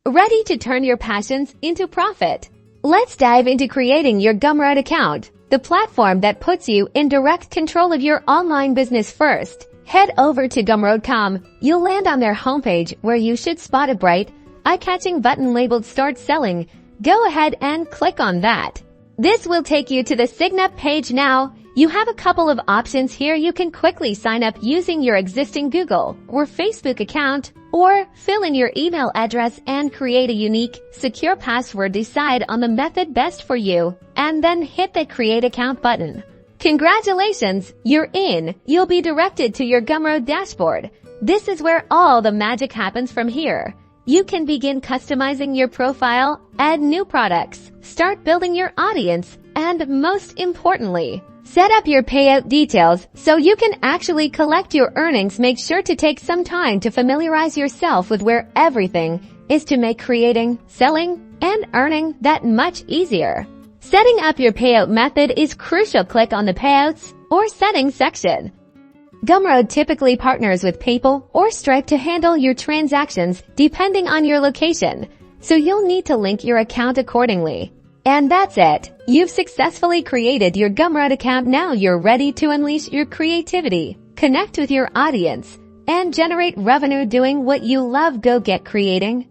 Ready to turn your passions into profit? Let's dive into creating your Gumroad account, the platform that puts you in direct control of your online business. First, head over to Gumroad.com. You'll land on their homepage where you should spot a bright, eye-catching button labeled Start Selling. Go ahead and click on that. This will take you to the sign up page. Now, you have a couple of options here. You can quickly sign up using your existing Google or Facebook account, or fill in your email address and create a unique, secure password. Decide on the method best for you, and then hit the Create Account button. Congratulations, you're in. You'll be directed to your Gumroad Dashboard. This is where all the magic happens. From here, you can begin customizing your profile, add new products, start building your audience, and most importantly, set up your payout details so you can actually collect your earnings. Make sure to take some time to familiarize yourself with where everything is to make creating, selling, and earning that much easier. Setting up your payout method is crucial. Click on the Payouts or Settings section. Gumroad typically partners with PayPal or Stripe to handle your transactions depending on your location, so you'll need to link your account accordingly. And that's it. You've successfully created your Gumroad account. Now you're ready to unleash your creativity, connect with your audience, and generate revenue doing what you love. Go get creating.